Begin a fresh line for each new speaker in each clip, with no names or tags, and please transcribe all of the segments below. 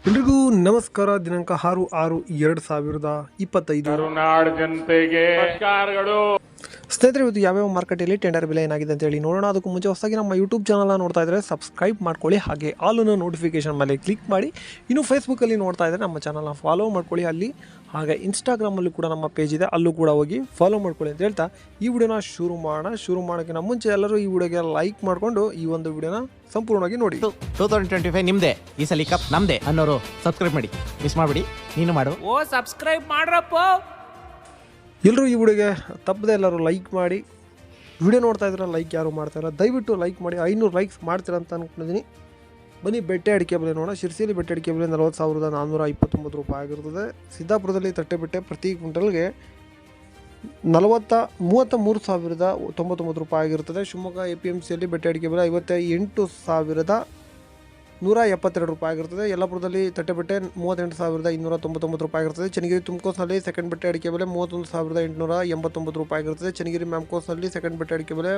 ಎಲ್ರಿಗೂ ನಮಸ್ಕಾರ. ದಿನಾಂಕ 6/6/2025
ಕರುನಾಡ ಜನತೆಗೆ ನಮಸ್ಕಾರಗಳು.
ಸ್ನೇಹಿತರೆ, ಇವತ್ತು ಯಾವ್ಯಾವ ಮಾರ್ಕೆಟಲ್ಲಿ ಟೆಂಡರ್ ಬೆಲೆ ಏನಾಗಿದೆ ಅಂತ ಹೇಳಿ ನೋಡೋಣ. ಅದಕ್ಕೂ ಮುಂಚೆ ಹೊಸದಾಗಿ ನಮ್ಮ ಯೂಟ್ಯೂಬ್ ಚಾನಲ್ನ ನೋಡ್ತಾ ಇದ್ದರೆ ಸಬ್ಸ್ಕ್ರೈಬ್ ಮಾಡ್ಕೊಳ್ಳಿ, ಹಾಗೆ ಆಲ್ನ ನೋಟಿಫಿಕೇಶನ್ ಮೇಲೆ ಕ್ಲಿಕ್ ಮಾಡಿ. ಇನ್ನು ಫೇಸ್ಬುಕ್ಕಲ್ಲಿ ನೋಡ್ತಾ ಇದ್ದರೆ ನಮ್ಮ ಚಾನಲ್ನ ಫಾಲೋ ಮಾಡ್ಕೊಳ್ಳಿ ಅಲ್ಲಿ, ಹಾಗೆ ಇನ್ಸ್ಟಾಗ್ರಾಮಲ್ಲೂ ಕೂಡ ನಮ್ಮ ಪೇಜ್ ಇದೆ, ಅಲ್ಲೂ ಕೂಡ ಹೋಗಿ ಫಾಲೋ ಮಾಡ್ಕೊಳ್ಳಿ ಅಂತ ಹೇಳ್ತಾ ಈ ವಿಡಿಯೋನ ಶುರು ಮಾಡೋಕ್ಕಿಂತ ಮುಂಚೆ ಎಲ್ಲರೂ ಈ ವಿಡಿಯೋಗೆ ಲೈಕ್ ಮಾಡಿಕೊಂಡು ಈ ಒಂದು ವಿಡಿಯೋನ ಸಂಪೂರ್ಣವಾಗಿ ನೋಡಿ.
2025 ನಿಮ್ದೆ, ಈ ಸಲ ಕಪ್ ನಮ್ದೆ ಅನ್ನೋರು ಸಬ್ಸ್ಕ್ರೈಬ್ ಮಾಡಿ, ಮಿಸ್ ಮಾಡ್ಬಿಡಿ. ನೀನು ಮಾಡು.
ಸಬ್ಸ್ಕ್ರೈಬ್ ಮಾಡ್ರಪ್ಪ.
ಎಲ್ಲರೂ ಈ ವಿಡಿಯೋಗೆ ತಪ್ಪದೆ ಎಲ್ಲರೂ ಲೈಕ್ ಮಾಡಿ. ವಿಡಿಯೋ ನೋಡ್ತಾ ಇದ್ರೆ ಲೈಕ್ ಯಾರು ಮಾಡ್ತಾಯಿಲ್ಲ, ದಯವಿಟ್ಟು ಲೈಕ್ ಮಾಡಿ. 500 ಲೈಕ್ಸ್ ಮಾಡ್ತೀರಾ ಅಂತ ಅಂದ್ಕೊಂಡಿದ್ದೀನಿ. ಬನ್ನಿ ಬೆಟ್ಟೆ ಅಡಿಕೆ ಬೆಲೆ ನೋಡೋಣ. ಶಿರ್ಸಿಯಲ್ಲಿ ಬೆಟ್ಟೆ ಅಡಿಕೆ ಬೆಲೆ 40,429 ರೂಪಾಯಿ ಆಗಿರ್ತದೆ. ಸಿದ್ದಾಪುರದಲ್ಲಿ ತಟ್ಟೆ ಬೆಟ್ಟೆ ಪ್ರತಿ ಕ್ವಿಂಟಲ್ಗೆ 33,099 ರೂಪಾಯಿ ಆಗಿರ್ತದೆ. ಶಿವಮೊಗ್ಗ APMCಯಲ್ಲಿ ಬೆಟ್ಟೆ ಅಡಿಕೆ ಬೆಲೆ 58,172 ರೂಪಾಯಿ ಆಗಿರ್ತದೆ. ಯಲ್ಲಾಪುರದಲ್ಲಿ ತಟ್ಟೆ ಬೆಟ್ಟೆ 38,299 ರೂಪಾಯಿ ಆಗಿರ್ತದೆ. ಚನ್ನಗಿರಿ ತುಮಕೋಸ್ನಲ್ಲಿ ಸೆಕೆಂಡ್ ಬೆಟ್ಟೆ ಅಡಿಕೆ ಬೆಲೆ 31,889 ರೂಪಾಯಿ ಆಗಿರ್ತದೆ. ಚನ್ನಗಿರಿ ಮ್ಯಾಮ್ಕೋಸ್ನಲ್ಲಿ ಸೆಕೆಂಡ್ ಬೆಟ್ಟೆ ಅಡಿಕೆ ಬೆಲೆ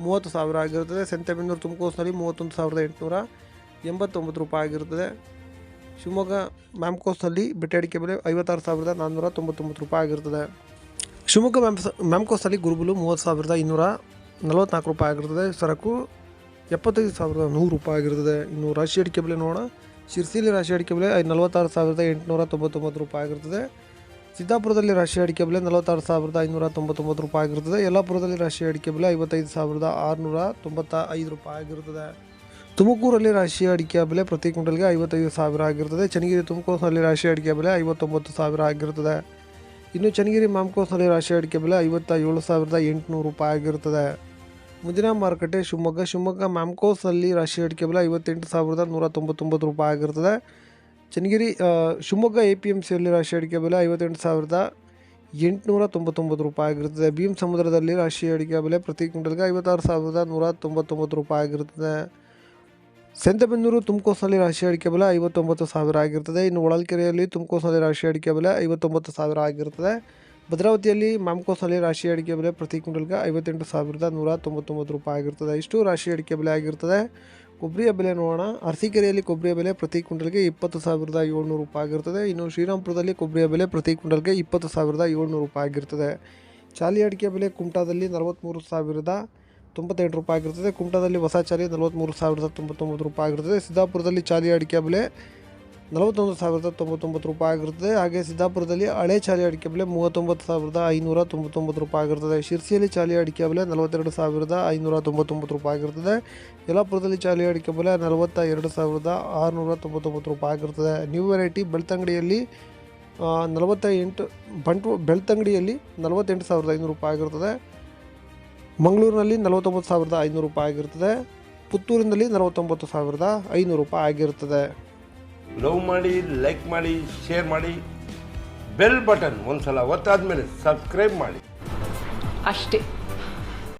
30,000 ಆಗಿರ್ತದೆ. ಸಂತೆಬೆನ್ನೂರು ತುಮಕೋಸ್ನಲ್ಲಿ 31,889 ರೂಪಾಯಿ ಆಗಿರ್ತದೆ. ಶಿವಮೊಗ್ಗ ಮ್ಯಾಮ್ಕೋಸ್ನಲ್ಲಿ ಬೆಟ್ಟೆ ಅಡಿಕೆ ಬೆಲೆ 56,499 ರೂಪಾಯಿ ಆಗಿರ್ತದೆ. ಶಿವಮೊಗ್ಗ ಮ್ಯಾಮ್ಕೋಸ್ನಲ್ಲಿ ಗುರುಬುಲು 30,244 ರೂಪಾಯಿ ಆಗಿರ್ತದೆ. ಸರಕು 75,100 ರೂಪಾಯಿ ಆಗಿರ್ತದೆ. ಇನ್ನು ರಾಶಿ ಅಡಿಕೆ ಬೆಲೆ ನೋಡೋಣ. ಶಿರ್ಸಿಲಿ ರಾಶಿ ಅಡಿಕೆ ಬೆಲೆ 46,899 ರೂಪಾಯಿ ಆಗಿರ್ತದೆ. ಸಿದ್ದಾಪುರದಲ್ಲಿ ರಾಶಿ ಅಡಿಕೆ ಬೆಲೆ 46,599 ರೂಪಾಯಿ ಆಗಿರ್ತದೆ. ಯಲ್ಲಾಪುರದಲ್ಲಿ ರಾಶಿ ಅಡಿಕೆ ಬೆಲೆ 55,695 ರೂಪಾಯಿ ಆಗಿರ್ತದೆ. ತುಮಕೂರಲ್ಲಿ ರಾಶಿ ಅಡಿಕೆ ಬೆಲೆ ಪ್ರತಿ ಕ್ವಿಂಟಲ್ಗೆ 55,000 ಆಗಿರ್ತದೆ. ಚನ್ನಗಿರಿ ತುಮಕೋಸ್ನಲ್ಲಿ ರಾಶಿ ಅಡಿಕೆ ಬೆಲೆ 59,000 ಆಗಿರ್ತದೆ. ಇನ್ನು ಚನ್ನಗಿರಿ ಮ್ಯಾಮ್ಕೋಸ್ನಲ್ಲಿ ರಾಶಿ ಅಡಿಕೆ ಬೆಲೆ 57,800 ರೂಪಾಯಿ ಆಗಿರ್ತದೆ. ಮುಂದಿನ ಮಾರುಕಟ್ಟೆ ಶಿವಮೊಗ್ಗ ಮ್ಯಾಮ್ಕೋಸ್ನಲ್ಲಿ ರಾಶಿ ಅಡಿಕೆ ಬೆಲೆ 58,199 ರೂಪಾಯಿ ಆಗಿರ್ತದೆ. ಶಿವಮೊಗ್ಗ APMCಯಲ್ಲಿ ರಾಶಿ ಅಡಿಕೆ ಬೆಲೆ 58,899 ರೂಪಾಯಿ ಆಗಿರ್ತದೆ. ಭೀಮ್ ಸಮುದ್ರದಲ್ಲಿ ರಾಶಿ ಅಡಿಕೆ ಬೆಲೆ ಪ್ರತಿ ಕ್ವಿಂಟಲ್ಗೆ 56,199 ರೂಪಾಯಿ ಆಗಿರ್ತದೆ. ಸಂತೆಬೆನ್ನೂರು ತುಮಕೋಸ್ನಲ್ಲಿ ರಾಶಿ ಅಡಿಕೆ ಬೆಲೆ 59,000 ಆಗಿರ್ತದೆ. ಇನ್ನು ಹೊಳಲ್ಕೆರೆಯಲ್ಲಿ ತುಮಕೋಸ್ನಲ್ಲಿ ರಾಶಿ ಅಡಿಕೆ ಬೆಲೆ 59,000 ಆಗಿರ್ತದೆ. ಭದ್ರಾವತಿಯಲ್ಲಿ ಮ್ಯಾಮ್ಕೋಸ್ನಲ್ಲಿ ರಾಶಿ ಅಡಿಕೆ ಬೆಲೆ ಪ್ರತಿ ಕ್ವಿಂಟಲ್ಗೆ 58,199 ರೂಪಾಯಿ ಆಗಿರ್ತದೆ. ಇಷ್ಟು ರಾಶಿ ಅಡಿಕೆ ಬೆಲೆ ಆಗಿರ್ತದೆ. ಕೊಬ್ಬರಿಯ ಬೆಲೆ ನೋಡೋಣ. ಅರಸೀಕೆರೆಯಲ್ಲಿ ಕೊಬ್ಬರಿಯ ಬೆಲೆ ಪ್ರತಿ ಕ್ವಿಂಟಲ್ಗೆ 20,700 ರೂಪಾಯಿ ಆಗಿರ್ತದೆ. ಇನ್ನು ಶ್ರೀರಾಮ್ಪುರದಲ್ಲಿ ಕೊಬ್ಬರಿಯ ಬೆಲೆ ಪ್ರತಿ ಕ್ವಿಂಟಲ್ಗೆ 20,700 ರೂಪಾಯಿ ಆಗಿರ್ತದೆ. ಚಾಲಿ ಅಡಿಕೆ ಬೆಲೆ ಕುಮಟಾದಲ್ಲಿ 43,098 ರೂಪಾಯಿ ಆಗಿರ್ತದೆ. ಕುಮಟಾದಲ್ಲಿ ಹೊಸ ಚಾಲಿ 43,099 ರೂಪಾಯಿ ಆಗಿರ್ತದೆ. ಸಿದ್ದಾಪುರದಲ್ಲಿ ಚಾಲಿ ಅಡಿಕೆ ಬೆಲೆ 41,099 ರೂಪಾಯಿ ಆಗಿರ್ತದೆ. ಹಾಗೆ ಸಿದ್ದಾಪುರದಲ್ಲಿ ಹಳೆ ಚಾಲಿ ಅಡಿಕೆ ಬೆಲೆ 39,599 ರೂಪಾಯಿ ಆಗಿರ್ತದೆ. ಶಿರ್ಸಿಯಲ್ಲಿ ಚಾಲಿ ಅಡಿಕೆ ಬೆಲೆ 42,599 ರೂಪಾಯಿ ಆಗಿರ್ತದೆ. ಯಲ್ಲಾಪುರದಲ್ಲಿ ಚಾಲಿ ಅಡಿಕೆ ಬೆಲೆ 42,699 ರೂಪಾಯಿ ಆಗಿರ್ತದೆ. ನ್ಯೂ ವೆರೈಟಿ ಬೆಳ್ತಂಗಡಿಯಲ್ಲಿ 48,500 ರೂಪಾಯಿ ಆಗಿರ್ತದೆ. ಮಂಗಳೂರಿನಲ್ಲಿ 49,500 ರೂಪಾಯಿ ಆಗಿರ್ತದೆ. ಪುತ್ತೂರಿನಲ್ಲಿ 49,500 ರೂಪಾಯಿ ಆಗಿರ್ತದೆ.
ಲವ್ ಮಾಡಿ, ಲೈಕ್ ಮಾಡಿ, ಶೇರ್ ಮಾಡಿ, ಬೆಲ್ ಬಟನ್ ಒಂದ್ಸಲ ಒತ್ತಾದ್ಮೇಲೆ ಸಬ್ಸ್ಕ್ರೈಬ್ ಮಾಡಿ
ಅಷ್ಟೇ.